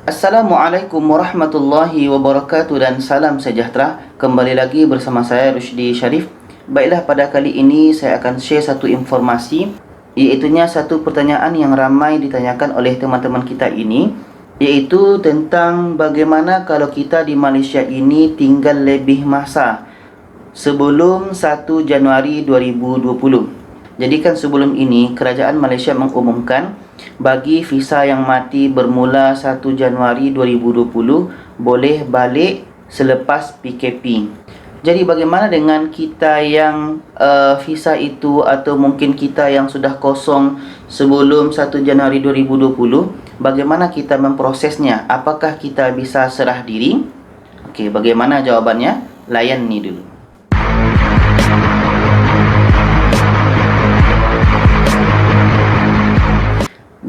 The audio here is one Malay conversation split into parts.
Assalamualaikum warahmatullahi wabarakatuh dan salam sejahtera. Kembali lagi bersama saya Rushdi Sharif. Baiklah, pada kali ini saya akan share satu informasi, iaitunya satu pertanyaan yang ramai ditanyakan oleh teman-teman kita ini, iaitu tentang bagaimana kalau kita di Malaysia ini tinggal lebih masa sebelum 1 Januari 2020. Jadi kan sebelum ini kerajaan Malaysia mengumumkan bagi visa yang mati bermula 1 Januari 2020 boleh balik selepas PKP. Jadi bagaimana dengan kita yang visa itu, atau mungkin kita yang sudah kosong sebelum 1 Januari 2020, bagaimana kita memprosesnya? Apakah kita bisa serah diri? Okey, bagaimana jawabannya? Layan ni dulu.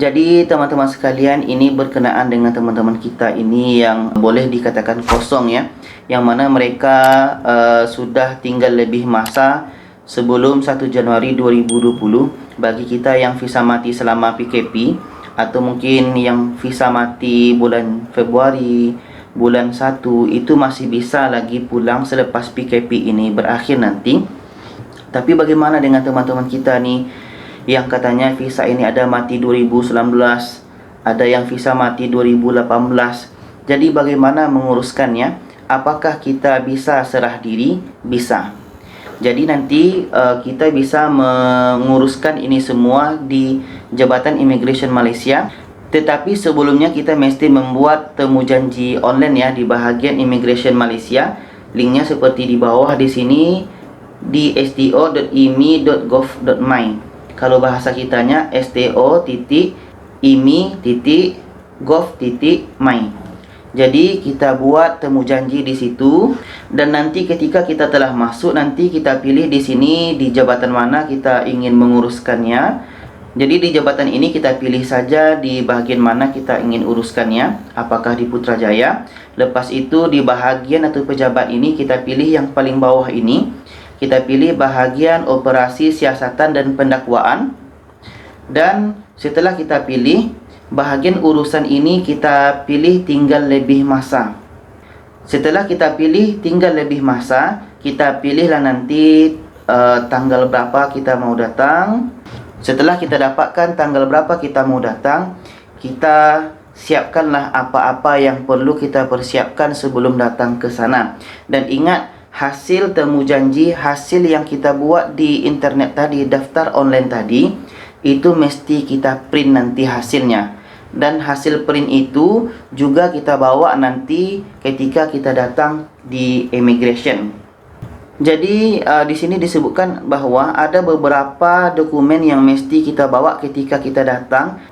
Jadi teman-teman sekalian, ini berkenaan dengan teman-teman kita ini yang boleh dikatakan kosong ya, yang mana mereka sudah tinggal lebih masa sebelum 1 Januari 2020. Bagi kita yang visa mati selama PKP, atau mungkin yang visa mati bulan Februari, bulan 1, itu masih bisa lagi pulang selepas PKP ini berakhir nanti. Tapi bagaimana dengan teman-teman kita nih yang katanya visa ini ada mati 2019, ada yang visa mati 2018. Jadi bagaimana menguruskannya? Apakah kita bisa serah diri? Bisa. Jadi nanti kita bisa menguruskan ini semua di Jabatan Immigration Malaysia. Tetapi sebelumnya kita mesti membuat temu janji online ya di bahagian Immigration Malaysia. Linknya seperti di bawah di sini, di sto.imi.gov.my. Kalau bahasa kitanya sto.imi.gov.my. Jadi kita buat temu janji di situ, dan nanti ketika kita telah masuk, nanti kita pilih di sini di jabatan mana kita ingin menguruskannya. Jadi di jabatan ini kita pilih saja di bahagian mana kita ingin uruskannya, apakah di Putrajaya. Lepas itu di bahagian atau pejabat ini kita pilih yang paling bawah ini. Kita pilih bahagian operasi siasatan dan pendakwaan. Dan setelah kita pilih bahagian urusan ini, kita pilih tinggal lebih masa. Setelah kita pilih tinggal lebih masa, kita pilihlah nanti tanggal berapa kita mau datang. Setelah kita dapatkan tanggal berapa kita mau datang, kita siapkanlah apa-apa yang perlu kita persiapkan sebelum datang ke sana. Dan ingat, hasil temu janji, hasil yang kita buat di internet tadi, daftar online tadi, itu mesti kita print nanti hasilnya. Dan hasil print itu juga kita bawa nanti ketika kita datang di immigration. Jadi di sini disebutkan bahawa ada beberapa dokumen yang mesti kita bawa ketika kita datang.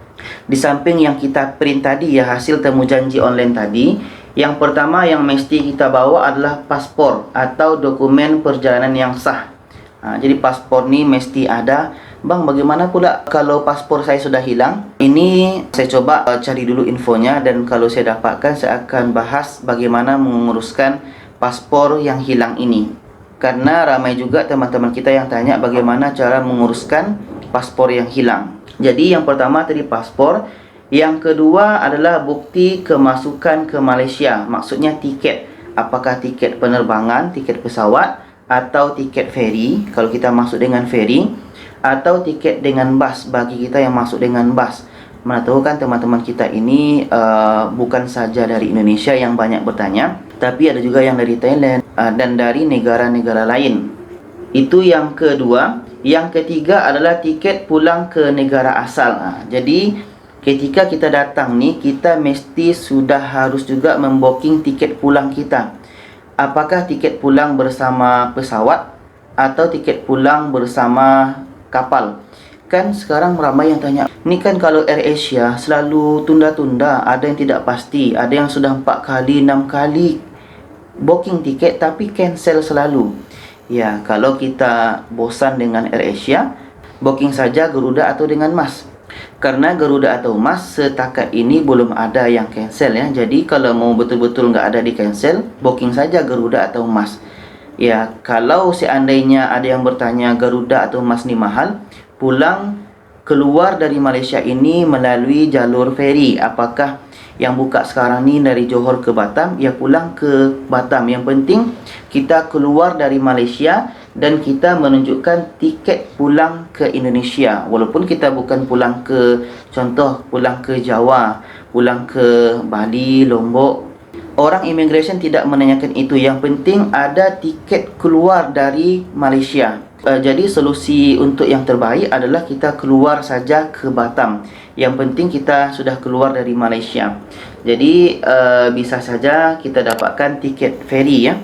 Di samping yang kita print tadi ya, hasil temu janji online tadi, yang pertama yang mesti kita bawa adalah paspor atau dokumen perjalanan yang sah. Jadi paspor ni mesti ada. Bang, bagaimana pula kalau paspor saya sudah hilang? Ini saya coba cari dulu infonya, dan kalau saya dapatkan saya akan bahas bagaimana menguruskan paspor yang hilang ini. Karena ramai juga teman-teman kita yang tanya bagaimana cara menguruskan paspor yang hilang. Jadi yang pertama tadi paspor. Yang kedua adalah bukti kemasukan ke Malaysia. Maksudnya tiket. Apakah tiket penerbangan, tiket pesawat, atau tiket feri kalau kita masuk dengan feri, atau tiket dengan bas bagi kita yang masuk dengan bas. Mana tahu kan teman-teman kita ini bukan saja dari Indonesia yang banyak bertanya, tapi ada juga yang dari Thailand dan dari negara-negara lain. Itu yang kedua. Yang ketiga adalah tiket pulang ke negara asal. Jadi ketika kita datang ni, kita mesti sudah harus juga membooking tiket pulang kita. Apakah tiket pulang bersama pesawat atau tiket pulang bersama kapal? Kan sekarang ramai yang tanya, ni kan kalau AirAsia selalu tunda-tunda, ada yang tidak pasti, ada yang sudah 4 kali, 6 kali booking tiket tapi cancel selalu. Ya, kalau kita bosan dengan AirAsia, booking saja Garuda atau dengan MAS. Karena Garuda atau MAS setakat ini belum ada yang cancel ya. Jadi kalau mau betul-betul nggak ada di cancel, booking saja Garuda atau MAS. Ya, kalau seandainya ada yang bertanya Garuda atau MAS ni mahal, pulang keluar dari Malaysia ini melalui jalur feri, apakah yang buka sekarang ni dari Johor ke Batam, ya pulang ke Batam. Yang penting kita keluar dari Malaysia dan kita menunjukkan tiket pulang ke Indonesia. Walaupun kita bukan pulang ke, contoh pulang ke Jawa, pulang ke Bali, Lombok, orang immigration tidak menanyakan itu. Yang penting ada tiket keluar dari Malaysia. Jadi solusi untuk yang terbaik adalah kita keluar saja ke Batam. Yang penting kita sudah keluar dari Malaysia. Jadi bisa saja kita dapatkan tiket ferry ya.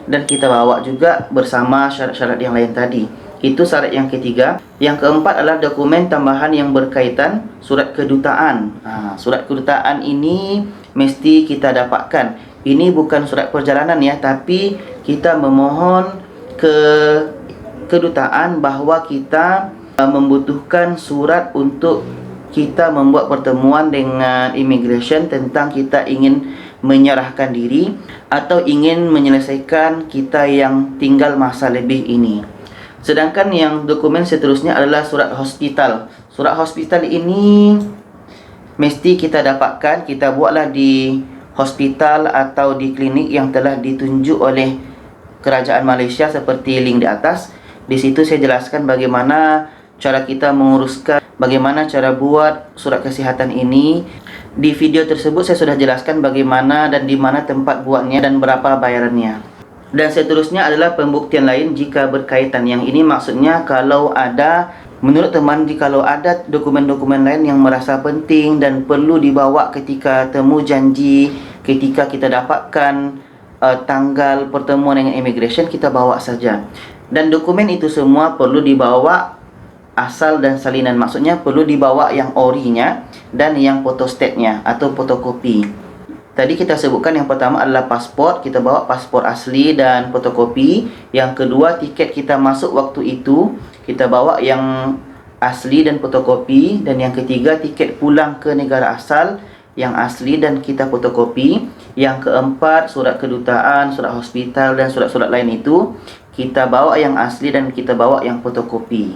Dan kita bawa juga bersama syarat-syarat yang lain tadi. Itu syarat yang ketiga. Yang keempat adalah dokumen tambahan yang berkaitan surat kedutaan. Surat kedutaan ini mesti kita dapatkan. Ini bukan surat perjalanan ya, tapi kita memohon ke kedutaan bahawa kita membutuhkan surat untuk kita membuat pertemuan dengan immigration tentang kita ingin menyerahkan diri atau ingin menyelesaikan kita yang tinggal masa lebih ini. Sedangkan yang dokumen seterusnya adalah surat hospital. Surat hospital ini mesti kita dapatkan, kita buatlah di hospital atau di klinik yang telah ditunjuk oleh Kerajaan Malaysia seperti link di atas. Di situ saya jelaskan bagaimana cara kita menguruskan, bagaimana cara buat surat kesihatan ini. Di video tersebut saya sudah jelaskan bagaimana dan di mana tempat buatnya dan berapa bayarannya. Dan seterusnya adalah pembuktian lain jika berkaitan. Yang ini maksudnya kalau ada, menurut teman, jikalau ada dokumen-dokumen lain yang merasa penting dan perlu dibawa ketika temu janji, ketika kita dapatkan tanggal pertemuan dengan immigration, kita bawa saja. Dan dokumen itu semua perlu dibawa asal dan salinan. Maksudnya perlu dibawa yang orinya dan yang fotostatnya atau fotokopi. Tadi kita sebutkan yang pertama adalah pasport. Kita bawa pasport asli dan fotokopi. Yang kedua, tiket kita masuk waktu itu, kita bawa yang asli dan fotokopi. Dan yang ketiga, tiket pulang ke negara asal yang asli dan kita fotokopi. Yang keempat, surat kedutaan, surat hospital dan surat-surat lain itu kita bawa yang asli dan kita bawa yang fotokopi.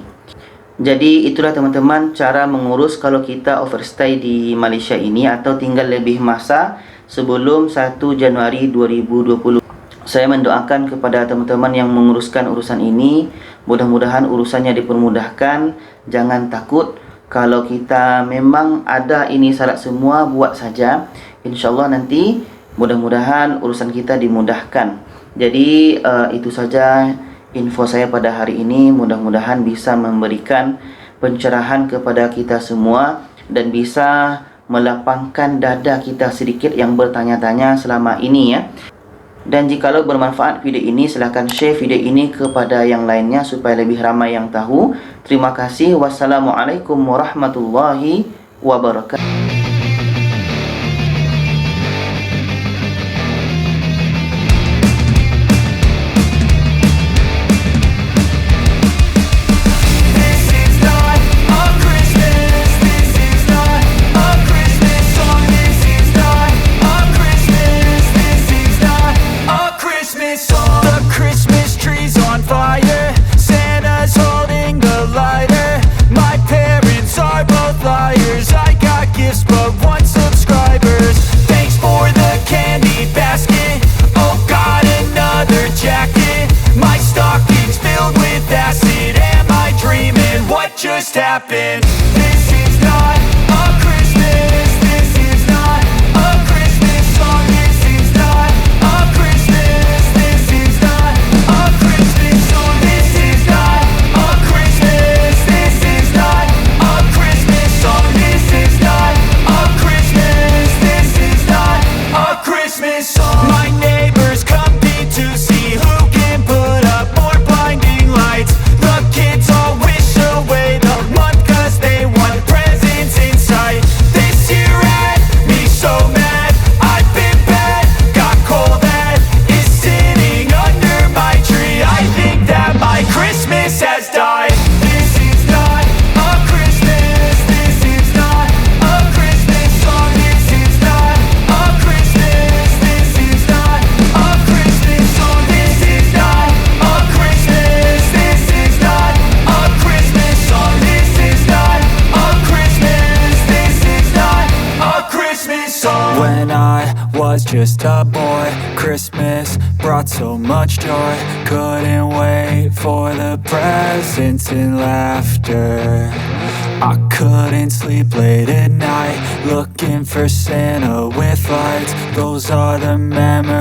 Jadi itulah teman-teman cara mengurus kalau kita overstay di Malaysia ini atau tinggal lebih masa sebelum 1 Januari 2020. Saya mendoakan kepada teman-teman yang menguruskan urusan ini, mudah-mudahan urusannya dipermudahkan. Jangan takut, kalau kita memang ada ini syarat semua, buat saja. InsyaAllah nanti mudah-mudahan urusan kita dimudahkan. Jadi itu saja info saya pada hari ini. Mudah-mudahan bisa memberikan pencerahan kepada kita semua dan bisa melapangkan dada kita sedikit yang bertanya-tanya selama ini ya. Dan jikalau bermanfaat video ini, silakan share video ini kepada yang lainnya supaya lebih ramai yang tahu. Terima kasih. Wassalamualaikum warahmatullahi wabarakatuh. Just happened. This is not a Christmas. This is not a Christmas song. This is not a Christmas. This is not a Christmas song. This is not a Christmas. This is not a Christmas song. This is not a Christmas. This is not a Christmas song. My neighbors compete to see who can put up more blinding lights. The kids all wish away the month 'cause I was just a boy. Christmas brought so much joy. Couldn't wait for the presents and laughter. I couldn't sleep late at night, looking for Santa with lights. Those are the memories